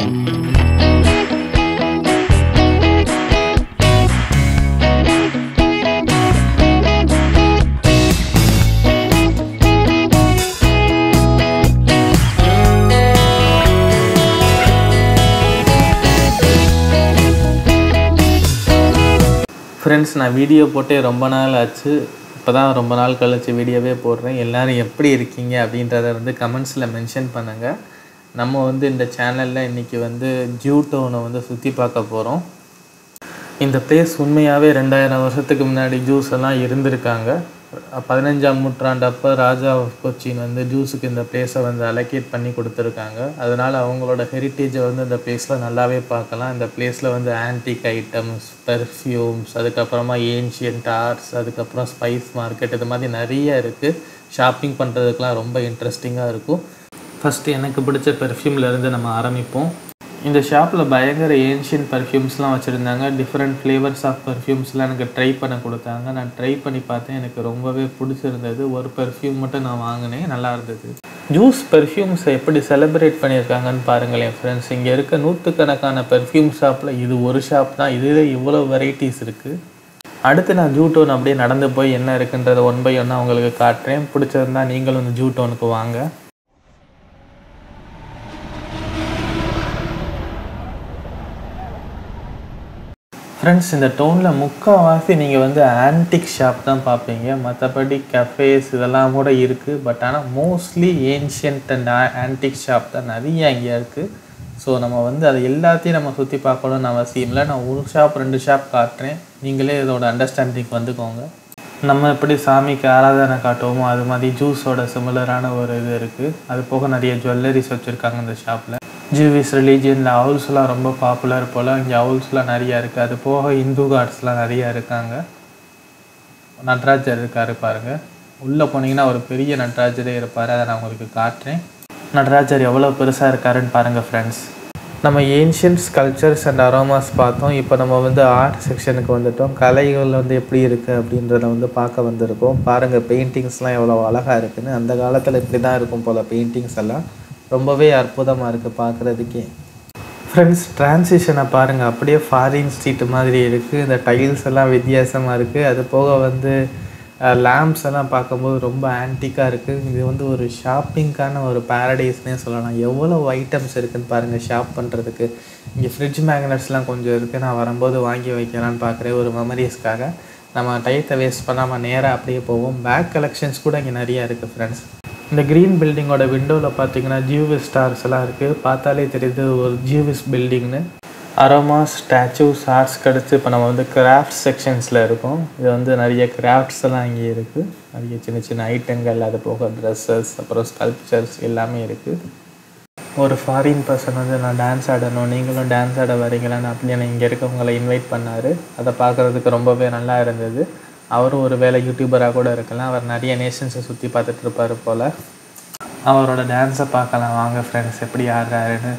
Friends, நான் video போட்டே ரொம்ப நாள் ஆச்சு. இப்போ தான் ரொம்ப நாள் கழிச்சு வீடியோவே போடுறேன். எல்லோரும் எப்படி இருக்கீங்க அப்படின்றத வந்து கமெண்ட்ஸில் மென்ஷன் பண்ணுங்கள். நம்ம வந்து இந்த சேனலில் இன்றைக்கி வந்து ஜூ டவுனை வந்து சுற்றி பார்க்க போகிறோம். இந்த பிளேஸ் உண்மையாகவே 2000 வருஷத்துக்கு முன்னாடி ஜூஸ் எல்லாம் இருந்திருக்காங்க. 15ஆம் நூற்றாண்டு அப்போ ராஜா ஆஃப் கொச்சின் வந்து ஜூஸுக்கு இந்த பிளேஸை வந்து அலோகேட் பண்ணி கொடுத்துருக்காங்க. அதனால் அவங்களோட ஹெரிட்டேஜை வந்து இந்த பிளேஸில் நல்லாவே பார்க்கலாம். இந்த பிளேஸில் வந்து ஆன்டிக் ஐட்டம்ஸ், பெர்ஃப்யூம்ஸ், அதுக்கப்புறமா ஏன்ஷியன்ட் ஆர்ட்ஸ், அதுக்கப்புறம் ஸ்பைஸ் மார்க்கெட், இது மாதிரி நிறைய இருக்குது. ஷாப்பிங் பண்ணுறதுக்கெலாம் ரொம்ப இன்ட்ரெஸ்டிங்காக இருக்கும். ஃபஸ்ட்டு எனக்கு பிடிச்ச பெர்ஃப்யூம்லேருந்து நம்ம ஆரம்பிப்போம். இந்த ஷாப்பில் பயங்கர ஏன்ஷியன்ட் பர்ஃப்யூம்ஸ்லாம் வச்சுருந்தாங்க. டிஃப்ரெண்ட் ஃப்ளேவர்ஸ் ஆஃப் பர்ஃப்யூம்ஸ்லாம் எனக்கு ட்ரை பண்ண கொடுத்தாங்க. நான் ட்ரை பண்ணி பார்த்தேன், எனக்கு ரொம்பவே பிடிச்சிருந்தது. ஒரு பெர்ஃப்யூம் மட்டும் நான் வாங்கினேன், நல்லா இருந்தது. ஜூஸ் பெர்ஃப்யூம்ஸை எப்படி செலிப்ரேட் பண்ணியிருக்காங்கன்னு பாருங்களேன் ஃப்ரெண்ட்ஸ். இங்கே இருக்க நூற்றுக்கணக்கான பெர்ஃப்யூம் ஷாப்பில் இது ஒரு ஷாப் தான். இதில் இவ்வளோ வெரைட்டிஸ் இருக்குது. அடுத்து நான் ஜூ டவுன் அப்படியே நடந்து போய் என்ன இருக்குன்றதை 1 by 1 உங்களுக்கு காட்டுறேன். பிடிச்சிருந்தா நீங்களும் இந்த ஜூ டவுனுக்கு வாங்க. ஃப்ரெண்ட்ஸ், இந்த டவுனில் முக்கால்வாசி நீங்கள் வந்து ஆன்டிக் ஷாப் தான் பார்ப்பீங்க. மற்றபடி கஃபேஸ் இதெல்லாம் கூட இருக்குது. பட் ஆனால் mostly ancient and antique shop தான் நிறைய இங்கே இருக்குது. ஸோ நம்ம வந்து அதை எல்லாத்தையும் நம்ம சுற்றி பார்க்கணும்னு அவசியம் இல்லை. நான் 1 ஷாப் 2 ஷாப் காட்டுறேன், நீங்களே இதோட அண்டர்ஸ்டாண்டிங் வந்துக்கோங்க. நம்ம எப்படி சாமிக்கு ஆராதனை காட்டுவோமோ அது மாதிரி ஜூஸோட சிமிலரான ஒரு இது இருக்குது. அது போக நிறைய ஜுவல்லரிஸ் வச்சுருக்காங்க இந்த ஷாப்பில். ஜூவிஸ் ரிலீஜியனில் அவுல்ஸ்லாம் ரொம்ப பாப்புலர் போல். இங்கே அவுல்ஸ்லாம் நிறையா இருக்குது. அது போக இந்து காட்ஸ்லாம் நிறையா இருக்காங்க. நட்ராஜர் இருக்கார் பாருங்கள். உள்ளே போனீங்கன்னா ஒரு பெரிய நட்ராஜரே இருப்பார். அதை நான் உங்களுக்கு காட்டுறேன். நட்ராஜர் எவ்வளோ பெருசாக இருக்காருன்னு பாருங்கள் ஃப்ரெண்ட்ஸ். நம்ம ஏன்ஷியன்ட் ஸ்கல்ப்சர்ஸ் அண்ட் அரோமாஸ் பார்த்தோம். இப்போ நம்ம வந்து ஆர்ட் செக்ஷனுக்கு வந்துட்டோம். கலைகள் வந்து எப்படி இருக்குது அப்படின்றத வந்து பார்க்க வந்திருக்கோம். பாருங்கள், பெயிண்டிங்ஸ்லாம் எவ்வளோ அழகாக இருக்குதுன்னு. அந்த காலத்தில் இப்படி தான் இருக்கும் போல் பெயிண்டிங்ஸ் எல்லாம். ரொம்பவே அற்புதமாக இருக்குது பார்க்குறதுக்கே. ஃப்ரெண்ட்ஸ், டிரான்சிஷனை பாருங்கள், அப்படியே ஃபாரின் ஸ்ட்ரீட் மாதிரி இருக்குது. இந்த டைல்ஸ் எல்லாம் வித்தியாசமாக இருக்குது. அது போக வந்து லேம்ப்ஸ் எல்லாம் பார்க்கும்போது ரொம்ப ஆன்டிக்காக இருக்குது. இது வந்து ஒரு ஷாப்பிங்க்கான ஒரு பேரடைஸ்னே சொல்லலாம். எவ்வளோ ஐட்டம்ஸ் இருக்குதுன்னு பாருங்கள் ஷாப் பண்ணுறதுக்கு. இங்கே ஃப்ரிட்ஜ் மேக்னட்ஸ்லாம் கொஞ்சம் இருக்குது. நான் வரும்போது வாங்கி வைக்கலான்னு பார்க்குறேன் ஒரு மெமரிஸ்க்காக. நம்ம டைத்தை வேஸ்ட் பண்ணாமல் நேராக அப்படியே போவோம். பேக் கலெக்ஷன்ஸ் கூட இங்கே நிறையா இருக்குது ஃப்ரெண்ட்ஸ். இந்த க்ரீன் பில்டிங்கோட விண்டோவில் பார்த்தீங்கன்னா ஜூவிஸ் ஸ்டார்ஸ் எல்லாம் இருக்குது. பார்த்தாலே தெரியுது ஒரு ஜூவிஸ் பில்டிங்னு. அரோமாஸ், ஸ்டாச்சூஸ், ஆர்ட்ஸ் கிடச்சி இப்போ நம்ம வந்து கிராஃப்ட் செக்ஷன்ஸில் இருக்கோம். இது வந்து நிறைய கிராஃப்ட்ஸ் எல்லாம் இங்கே இருக்குது. நிறைய சின்ன சின்ன ஐட்டங்கள், அது போக ட்ரெஸ்ஸஸ், அப்புறம் ஸ்கல்ப்சர்ஸ் எல்லாமே இருக்குது. ஒரு ஃபாரின் பர்சன் வந்து நான் டான்ஸ் ஆடணும், நீங்களும் டான்ஸ் ஆட வரீங்களான்னு அப்படின்னு இங்கே இருக்கவங்களை இன்வைட் பண்ணார். அதை பார்க்குறதுக்கு ரொம்பவே நல்லா இருந்தது. அவரும் ஒரு வேளை யூடியூபராக கூட இருக்கலாம். அவர் நிறைய நேஷன்ஸை சுற்றி பார்த்துட்டு இருப்பார் போல். அவரோட டான்ஸை பார்க்கலாம் வாங்க ஃப்ரெண்ட்ஸ், எப்படி ஆடுறாருன்னு.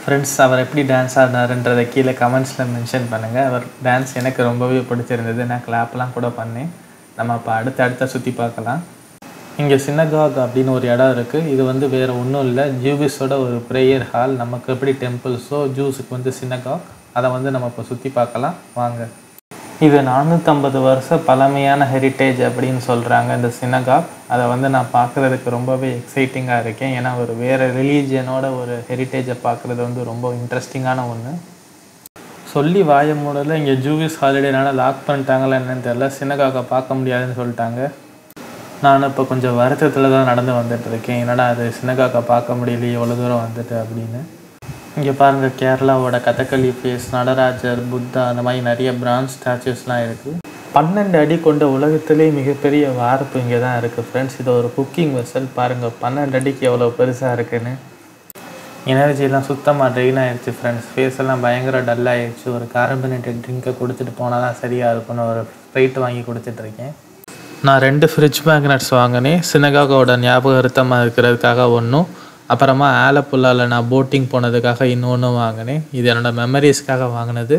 ஃப்ரெண்ட்ஸ், அவர் எப்படி டான்ஸ் ஆடினாருன்றதை கீழே கமெண்ட்ஸில் மென்ஷன் பண்ணுங்கள். அவர் டான்ஸ் எனக்கு ரொம்பவே பிடிச்சிருந்தது. நான் கிளாப்லாம் கூட பண்ணேன். நம்ம இப்போ அடுத்த சுற்றி பார்க்கலாம். இங்கே சினகாக் அப்படின்னு ஒரு இடம் இருக்குது. இது வந்து வேறு ஒன்றும் இல்லை, ஜூவிஸோட ஒரு ப்ரேயர் ஹால். நமக்கு எப்படி டெம்பிள்ஸோ ஜூஸுக்கு வந்து சினகாக். அதை வந்து நம்ம இப்போ சுற்றி பார்க்கலாம் வாங்க. இது 450 வருஷ பழமையான ஹெரிட்டேஜ் அப்படின்னு சொல்கிறாங்க இந்த சினகாக். அதை வந்து நான் பார்க்குறதுக்கு ரொம்பவே எக்ஸைட்டிங்காக இருக்கேன். ஏன்னா ஒரு வேறு ரிலீஜியனோட ஒரு ஹெரிட்டேஜை பார்க்குறது வந்து ரொம்ப இன்ட்ரெஸ்டிங்கான ஒன்று. சொல்லி வாய மூடல இங்கே ஜூவிஸ் ஹாலிடேனால லாக் பண்ணிட்டாங்களா என்னன்னு தெரியல. சினகாக்கை பார்க்க முடியாதுன்னு சொல்லிட்டாங்க. நான் இப்போ கொஞ்சம் வருத்தத்தில் தான் நடந்து வந்துட்டு இருக்கேன். என்னடா அது சினகாக்கை பார்க்க முடியலையே எவ்வளோ தூரம் வந்துட்டு அப்படின்னு. இங்கே பாருங்கள், கேரளாவோட கதகளி ஃபேஸ், நடராஜர், புத்தா, அந்த மாதிரி நிறைய பிரான்ஸ் ஸ்டாச்சுஸ்லாம் இருக்குது. 12 அடி கொண்ட உலகத்திலே மிகப்பெரிய வார்ப்பு இங்கே தான் இருக்குது ஃப்ரெண்ட்ஸ். இது ஒரு குக்கிங் வெசல். பாருங்கள் 12 அடிக்கு எவ்வளோ பெருசாக இருக்குன்னு. எனர்ஜிலாம் சுத்தமாக ட்ரெயின் ஆகிடுச்சு ஃப்ரெண்ட்ஸ். ஃபேஸ் எல்லாம் பயங்கர டல்லாகிடுச்சு. ஒரு கார்பனேட்டட் ட்ரிங்கை கொடுத்துட்டு போனால் தான் சரியாக இருக்குன்னு ஒரு ஸ்ப்ரைட் வாங்கி கொடுத்துட்ருக்கேன். நான் 2 ஃப்ரிட்ஜ் மேக்னட்ஸ் வாங்கினேன். சினகாகோட ஞாபகார்த்தமாக இருக்கிறதுக்காக ஒன்றும், அப்புறமா ஆலப்புழாவில் நான் போட்டிங் போனதுக்காக இன்னொன்று வாங்கினேன். இது என்னோடய மெமரிஸ்க்காக வாங்கினது.